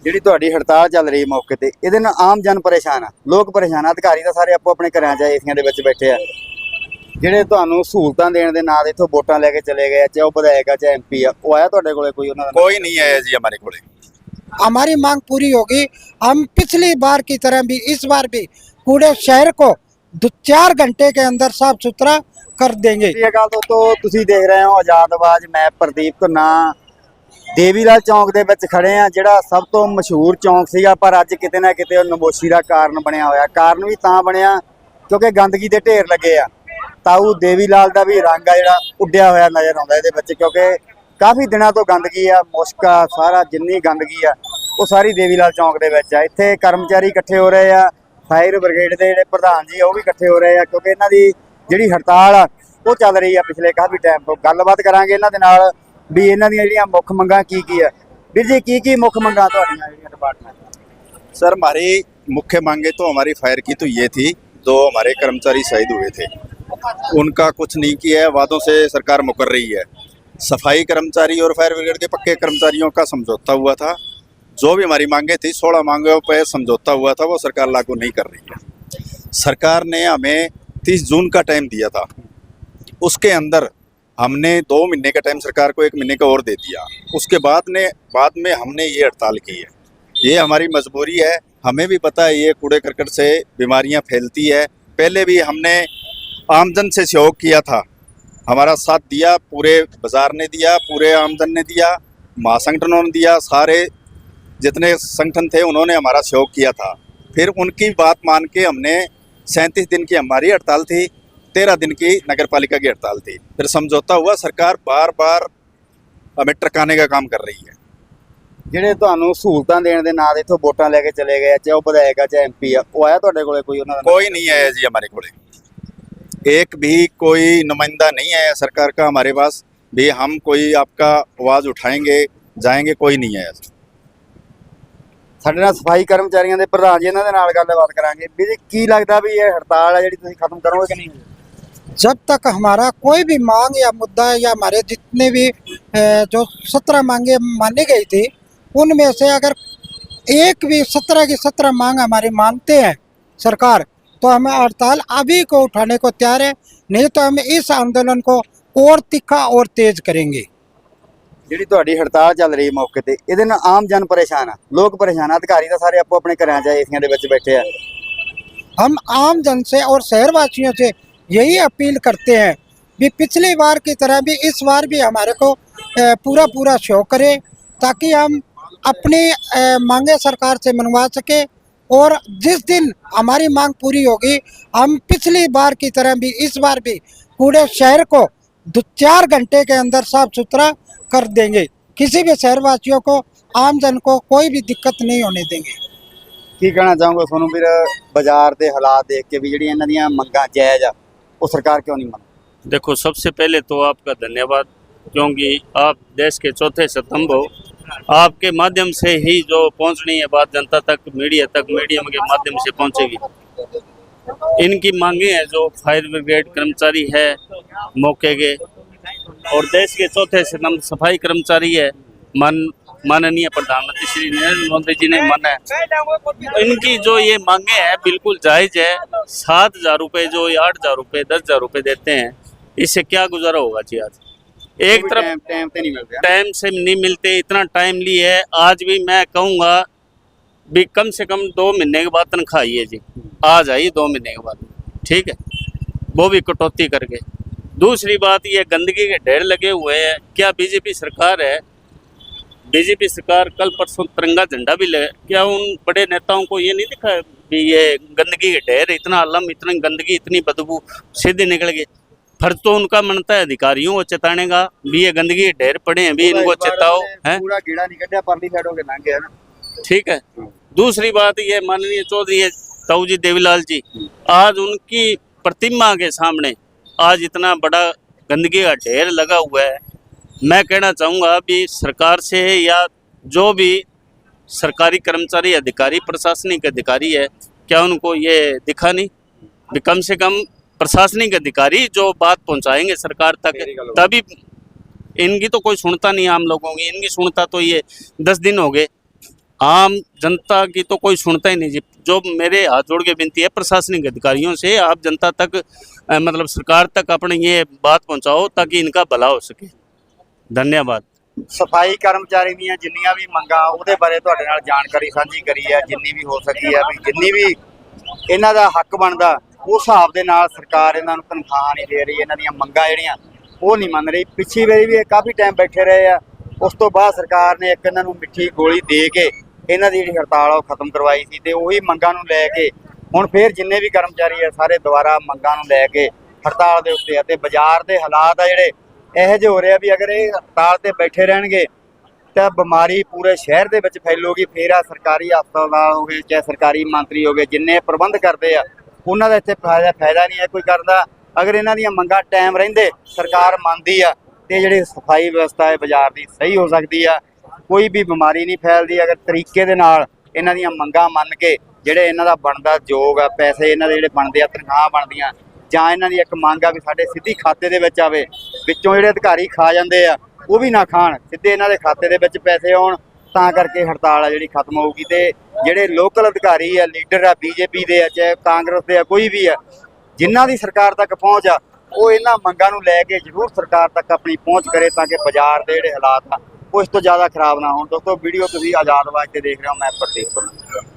ਜਿਹੜੀ ਤੁਹਾਡੀ ਹੜਤਾਲ ਚੱਲ ਰਹੀ ਮੌਕੇ ਤੇ ਇਹਦੇ ਨਾਲ ਆਮ ਜਨ ਪਰੇਸ਼ਾਨ ਆ, ਲੋਕ ਪਰੇਸ਼ਾਨ ਆ, ਅਧਿਕਾਰੀ ਤਾਂ ਸਾਰੇ ਆਪੋ ਆਪਣੇ ਘਰਾਂ 'ਚ ਏਸੀਆਂ ਦੇ ਵਿੱਚ ਬੈਠੇ ਆ। ਜਿਹੜੇ ਤੁਹਾਨੂੰ ਸਹੂਲਤਾਂ ਦੇਣ ਦੇ ਨਾਂ ਤੇ ਇੱਥੋਂ ਵੋਟਾਂ ਲੈ ਕੇ ਚਲੇ ਗਏ ਆ, ਚਾਹੇ ਉਹ ਵਿਧਾਇਕ ਆ ਚਾਹੇ MP ਆ, ਉਹ ਆਇਆ ਤੁਹਾਡੇ ਕੋਲੇ ਕੋਈ ਉਹਨਾਂ ਦਾ? कोई नहीं आया जी हमारे को। हमारी मांग पूरी होगी। हम पिछली बार की तरह भी इस बार भी पूरे शहर को 4 घंटे के अंदर साफ सुथरा कर देंगे। ਸਤਿ ਸ਼੍ਰੀ ਅਕਾਲ ਦੋਸਤੋ, ਤੁਸੀਂ ਦੇਖ ਰਹੇ ਹੋ ਆਜ਼ਾਦ ਆਵਾਜ਼। ਮੈਂ ਪ੍ਰਦੀਪ ਧੁੰਨਾ ਦੇਵੀਲਾਲ ਚੌਂਕ ਦੇ ਵਿੱਚ ਖੜੇ ਆ, ਜਿਹੜਾ ਸਭ ਤੋਂ ਮਸ਼ਹੂਰ ਚੌਂਕ ਸੀਗਾ, ਪਰ ਅੱਜ ਕਿਤੇ ਨਾ ਕਿਤੇ ਉਹ ਨਮੋਸ਼ੀ ਦਾ ਕਾਰਨ ਬਣਿਆ ਹੋਇਆ। ਕਾਰਨ ਵੀ ਤਾਂ ਬਣਿਆ ਕਿਉਂਕਿ ਗੰਦਗੀ ਦੇ ਢੇਰ ਲੱਗੇ ਆ। ਤਾਊ ਦੇਵੀਲਾਲ ਦਾ ਵੀ ਰੰਗ ਆ ਜਿਹੜਾ ਉੱਡਿਆ ਹੋਇਆ ਨਜ਼ਰ ਆਉਂਦਾ ਇਹਦੇ ਵਿੱਚ, ਕਿਉਂਕਿ ਕਾਫੀ ਦਿਨਾਂ ਤੋਂ ਗੰਦਗੀ ਆ, ਮੁਸ਼ਕ ਆ, ਸਾਰਾ ਜਿੰਨੀ ਗੰਦਗੀ ਆ ਉਹ ਸਾਰੀ ਦੇਵੀਲਾਲ ਚੌਂਕ ਦੇ ਵਿੱਚ ਆ। ਇੱਥੇ ਕਰਮਚਾਰੀ ਇਕੱਠੇ ਹੋ ਰਹੇ ਆ, ਫਾਇਰ ਬ੍ਰਿਗੇਡ ਦੇ ਜਿਹੜੇ ਪ੍ਰਧਾਨ ਜੀ ਉਹ ਵੀ ਇਕੱਠੇ ਹੋ ਰਹੇ ਆ, ਕਿਉਂਕਿ ਇਹਨਾਂ ਦੀ ਜਿਹੜੀ ਹੜਤਾਲ ਆ ਉਹ ਚੱਲ ਰਹੀ ਆ ਪਿਛਲੇ ਕਾਫੀ ਟਾਈਮ ਤੋਂ। ਗੱਲਬਾਤ ਕਰਾਂਗੇ ਇਹਨਾਂ ਦੇ ਨਾਲ ਵੀ ਇਹਨਾਂ ਦੀਆਂ ਜਿਹੜੀਆਂ ਮੁੱਖ ਮੰਗਾਂ ਕੀ ਕੀ ਆ। ਵੀਰ ਜੀ, ਕੀ ਮੁੱਖ ਮੰਗਾਂ ਤੁਹਾਡੀਆਂ ਜਿਹੜੀਆਂ ਡਿਪਾਰਟਮੈਂਟ? सर हमारी मुख्य मांगे तो हमारी फायर की तो ये थी, दो हमारे कर्मचारी शहीद हुए थे, उनका कुछ नहीं किया है, वादों से सरकार मुकर रही है। सफाई कर्मचारी और फायर ब्रिगेड के पक्के कर्मचारियों का समझौता हुआ था, जो भी हमारी मांगे थी 16 मांगों पर समझौता हुआ था, वो सरकार लागू नहीं कर रही है। सरकार ने हमें 30 जून का टाइम दिया था, उसके अंदर हमने 2 महीने का टाइम सरकार को 1 महीने का और दे दिया। उसके बाद में हमने ये हड़ताल की है। ये हमारी मजबूरी है, हमें भी पता है ये कूड़े करकट से बीमारियां फैलती है। पहले भी हमने आमजन से सहयोग किया था, हमारा साथ दिया, पूरे बाजार ने दिया, पूरे आमजन ने दिया, महासंगठनों ने दिया, सारे जितने संगठन थे उन्होंने हमारा सहयोग किया था। फिर उनकी बात मान के हमने 37 दिन की हमारी हड़ताल थी, 13 दिन की नगर पालिका की हड़ताल थी। फिर समझौता हुआ, सरकार बार बार हमें टरकाने का काम कर रही है। ਜਿਹੜੇ ਤੁਹਾਨੂੰ ਸਹੂਲਤਾਂ ਦੇਣ ਦੇ ਨਾਂ ਤੇ ਇੱਥੋਂ ਵੋਟਾਂ ਲੈ ਕੇ ਚਲੇ ਗਏ ਆ, ਚਾਹੇ ਉਹ ਵਿਧਾਇਕ ਆ ਚਾਹੇ MP ਆ, ਉਹ ਆਇਆ ਤੁਹਾਡੇ ਕੋਲੇ ਕੋਈ ਉਹਨਾਂ ਦਾ? कोई नहीं आया जी हमारे को, एक भी कोई नुमाइंदा नहीं आया सरकार का हमारे पास भी हम कोई आपका आवाज़ उठाएंगे जाएंगे, कोई नहीं आया। ਸਾਡੇ ਨਾਲ ਸਫਾਈ ਕਰਮਚਾਰੀਆਂ ਦੇ ਪ੍ਰਧਾਨ ਜੀ, ਇਹਨਾਂ ਦੇ ਨਾਲ ਗੱਲਬਾਤ ਕਰਾਂਗੇ। ਵੀ ਜੀ, ਕੀ ਲੱਗਦਾ ਵੀ ਇਹ ਹੜਤਾਲ ਆ ਜਿਹੜੀ ਤੁਸੀਂ ਖਤਮ ਕਰੋਗੇ ਕਿ ਨਹੀਂ? जब तक हमारा कोई भी मांग या मुद्दा या हमारे जितने भी जो 17 मांगे मानी गई थी, उनमें से अगर एक भी 17 की 17 मांग हमारी मानते हैं सरकार, तो हमें हड़ताल अभी को उठाने को तैयार है। नहीं तो हम इस आंदोलन को और तीखा और तेज करेंगे। ਜਿਹੜੀ ਤੁਹਾਡੀ ਹੜਤਾਲ ਚੱਲ ਰਹੀ ਮੌਕੇ ਤੇ ਇਹਦੇ ਨਾਲ ਆਮ ਜਨ ਪਰੇਸ਼ਾਨ ਆ, ਲੋਕ ਪਰੇਸ਼ਾਨ ਆ, ਅਧਿਕਾਰੀ ਤਾਂ ਸਾਰੇ ਆਪੋ ਆਪਣੇ ਘਰਾਂ 'ਚ ਏਸੀਆਂ ਦੇ ਵਿੱਚ ਬੈਠੇ ਆ। हम आम जन से और शहरवासियों से यही अपील करते हैं कि पिछली बार की तरह भी इस बार भी हमारे को पूरा सहयोग करें, ताकि हम अपनी मांगे सरकार से मनवा सके। और जिस दिन हमारी मांग पूरी होगी, हम पिछली बार की तरह भी इस बार भी पूरे शहर को 4 घंटे के अंदर साफ सुथरा कर देंगे। किसी भी शहरवासियों को, आम जन को कोई भी दिक्कत नहीं होने देंगे। ਕੀ ਕਹਿਣਾ ਚਾਹੋਗੇ ਤੁਹਾਨੂੰ ਵੀਰ, ਬਾਜ਼ਾਰ ਦੇ ਹਾਲਾਤ ਦੇਖ ਕੇ ਵੀ ਜਿਹੜੀਆਂ ਇਹਨਾਂ ਦੀਆਂ ਮੰਗਾਂ ਜਾਇਜ਼ ਆ, ਉਹ ਸਰਕਾਰ क्यों नहीं ਮੰਨਦੀ? देखो, सबसे पहले तो आपका धन्यवाद, क्योंकि आप देश के चौथे स्तंभ हो। आपके माध्यम से ही जो पहुंचनी है बात जनता तक, मीडिया तक, मीडियम के माध्यम से पहुंचेगी। इनकी मांगे हैं जो फायर ब्रिगेड कर्मचारी है मौके के, और देश के चौथे स्तंभ सफाई कर्मचारी है, माननीय प्रधानमंत्री श्री नरेंद्र मोदी जी ने माना है। इनकी जो ये मांगे हैं बिल्कुल जायज़ है। 7,000 रुपये जो 8,000 रुपये 10,000 रुपये देते हैं, इससे क्या गुजारा होगा जी? आज एक तरफ टाइम पे नहीं मिलता, टाइम से नहीं मिलते, इतना टाइम ली है। आज भी मैं कहूँगा भी कम से कम 2 महीने के बाद तनख्वाह आई है जी, आज आई 2 महीने के बाद, ठीक है, वो भी कटौती करके। दूसरी बात, ये गंदगी के ढेर लगे हुए हैं। क्या बीजेपी सरकार है, बीजेपी सरकार कल परसों तिरंगा झंडा भी ले, क्या उन बड़े नेताओं को ये नहीं दिखा भी ये गंदगी के ढेर, इतना अलम, इतनी गंदगी, इतनी बदबू सीधे निकल गए? फर्ज तो उनका बनता है अधिकारियों को चेताने का भी ये गंदगी के ढेर पड़े हैं, भी इनको चेताओ है। पूरा कीड़ा नहीं कटा, परली साइड होके लंघ गया ना, ठीक है। दूसरी बात, ये माननीय चौधरी ताऊ जी देवीलाल जी, आज उनकी प्रतिमा के सामने आज इतना बड़ा गंदगी का ढेर लगा हुआ है। मैं कहना चाहूँगा भी सरकार से, या जो भी सरकारी कर्मचारी, अधिकारी, प्रशासनिक अधिकारी है, क्या उनको ये दिखा नहीं भी कम से कम प्रशासनिक अधिकारी जो बात पहुँचाएंगे सरकार तक, तभी इनकी तो कोई सुनता नहीं आम लोगों की। इनकी सुनता तो ये 10 दिन हो गए, आम जनता की तो कोई सुनता ही नहीं जी। जो मेरे हाथ जोड़ के विनती है प्रशासनिक अधिकारियों से, आप जनता तक मतलब सरकार तक अपनी ये बात पहुंचाओ ताकि इनका भला हो सके। धन्यवाद। ਸਫਾਈ ਕਰਮਚਾਰੀ ਦੀਆਂ ਜਿੰਨੀਆਂ ਵੀ ਮੰਗਾਂ ਉਹਦੇ ਬਾਰੇ ਤੁਹਾਡੇ ਨਾਲ ਜਾਣਕਾਰੀ ਸਾਂਝੀ ਕਰੀ ਹੈ, ਜਿੰਨੀ ਵੀ ਹੋ ਸਕੀ ਹੈ, ਵੀ ਜਿੰਨੀ ਵੀ ਇਹਨਾਂ ਦਾ ਹੱਕ ਬਣਦਾ ਉਸ ਹਿਸਾਬ ਦੇ ਨਾਲ ਸਰਕਾਰ ਇਹਨਾਂ ਨੂੰ ਤਨਖਾਹ ਨਹੀਂ ਦੇ ਰਹੀ, ਇਹਨਾਂ ਦੀਆਂ ਮੰਗਾਂ ਜਿਹੜੀਆਂ ਉਹ ਨਹੀਂ ਮੰਨ ਰਹੀ। ਪਿਛਲੀ ਵਾਰੀ ਵੀ ਇਹ ਕਾਫੀ ਟਾਈਮ ਬੈਠੇ ਰਹੇ ਆ, ਉਸ ਤੋਂ ਬਾਅਦ ਸਰਕਾਰ ਨੇ ਇੱਕ ਇਹਨਾਂ ਨੂੰ ਮਿੱਠੀ ਗੋਲੀ ਦੇ ਕੇ ਇਹਨਾਂ ਦੀ ਜਿਹੜੀ ਹੜਤਾਲ ਆ ਉਹ ਖਤਮ ਕਰਵਾਈ ਸੀ, ਤੇ ਉਹੀ ਮੰਗਾਂ ਨੂੰ ਲੈ ਕੇ ਹੁਣ ਫੇਰ ਜਿੰਨੇ ਵੀ ਕਰਮਚਾਰੀ ਆ ਸਾਰੇ ਦੁਬਾਰਾ ਮੰਗਾਂ ਨੂੰ ਲੈ ਕੇ ਹੜਤਾਲ ਦੇ ਉੱਤੇ ਆ। ਤੇ ਬਾਜ਼ਾਰ ਦੇ ਹਾਲਾਤ ਆ ਜਿਹੜੇ ਇਹੋ ਜਿਹੇ ਹੋ ਰਹੇ ਆ ਵੀ ਅਗਰ ਇਹ ਹੜਤਾਲ ਤੇ ਬੈਠੇ ਰਹਿਣਗੇ ਤਾਂ ਬਿਮਾਰੀ ਪੂਰੇ ਸ਼ਹਿਰ ਦੇ ਵਿੱਚ ਫੈਲੂਗੀ। ਫੇਰ ਆ ਸਰਕਾਰੀ ਹਸਪਤਾਲ ਹੋ ਗਏ ਚਾਹੇ ਸਰਕਾਰੀ ਮੰਤਰੀ ਹੋ ਗਏ, ਜਿੰਨੇ ਪ੍ਰਬੰਧ ਕਰਦੇ ਆ ਉਹਨਾਂ ਦਾ ਇੱਥੇ ਫਾਇਦਾ ਨਹੀਂ ਹੈ ਕੋਈ ਕਰਦਾ। ਅਗਰ ਇਹਨਾਂ ਦੀਆਂ ਮੰਗਾਂ ਟਾਈਮ ਰਹਿੰਦੇ ਸਰਕਾਰ ਮੰਨਦੀ ਆ ਤੇ ਜਿਹੜੀ ਸਫਾਈ ਵਿਵਸਥਾ ਹੈ ਬਾਜ਼ਾਰ ਦੀ ਸਹੀ ਹੋ ਸਕਦੀ ਆ, ਕੋਈ ਵੀ ਬਿਮਾਰੀ ਨਹੀਂ ਫੈਲਦੀ। ਅਗਰ ਤਰੀਕੇ ਦੇ ਨਾਲ ਇਹਨਾਂ ਦੀਆਂ ਮੰਗਾਂ ਮੰਨ ਕੇ ਜਿਹੜੇ ਇਹਨਾਂ ਦਾ ਬਣਦਾ ਯੋਗ ਆ ਪੈਸੇ ਇਹਨਾਂ ਦੇ ਜਿਹੜੇ ਬਣਦੇ ਆ ਤਨਖਾਹ ਬਣਦੀਆਂ, ਜਾਂ ਇਹਨਾਂ ਦੀ ਇੱਕ ਮੰਗ ਆ ਵੀ ਸਾਡੇ ਸਿੱਧੀ ਖਾਤੇ ਦੇ ਵਿੱਚ ਆਵੇ, ਵਿੱਚੋਂ ਜਿਹੜੇ ਅਧਿਕਾਰੀ ਖਾ ਜਾਂਦੇ ਆ ਉਹ ਵੀ ਨਾ ਖਾਣ, ਸਿੱਧੇ ਇਹਨਾਂ ਦੇ ਖਾਤੇ ਦੇ ਵਿੱਚ ਪੈਸੇ ਆਉਣ, ਤਾਂ ਕਰਕੇ ਹੜਤਾਲ ਆ ਜਿਹੜੀ ਖਤਮ ਹੋਊਗੀ। ਤੇ ਜਿਹੜੇ ਲੋਕਲ ਅਧਿਕਾਰੀ ਆ, ਲੀਡਰ ਆ, ਬੀਜੇਪੀ ਦੇ ਆ ਚਾਹੇ ਕਾਂਗਰਸ ਦੇ ਆ, ਕੋਈ ਵੀ ਆ, ਜਿਨ੍ਹਾਂ ਦੀ ਸਰਕਾਰ ਤੱਕ ਪਹੁੰਚ ਆ ਉਹ ਇਹਨਾਂ ਮੰਗਾਂ ਨੂੰ ਲੈ ਕੇ ਜ਼ਰੂਰ ਸਰਕਾਰ ਤੱਕ ਆਪਣੀ ਪਹੁੰਚ ਕਰੇ ਤਾਂ ਕਿ ਬਾਜ਼ਾਰ ਦੇ ਜਿਹੜੇ ਹਾਲਾਤ ਆ ਉਹ ਇਸ ਤੋਂ ਜ਼ਿਆਦਾ ਖਰਾਬ ਨਾ ਹੋਣ। ਦੋਸਤੋ ਵੀਡੀਓ ਤੁਸੀਂ ਆਜ਼ਾਦ ਆਵਾਜ਼ ਤੇ ਦੇਖ ਰਹੇ ਹੋ, ਮੈਂ ਪ੍ਰਦੀਪ ਕੁਮਾਰ।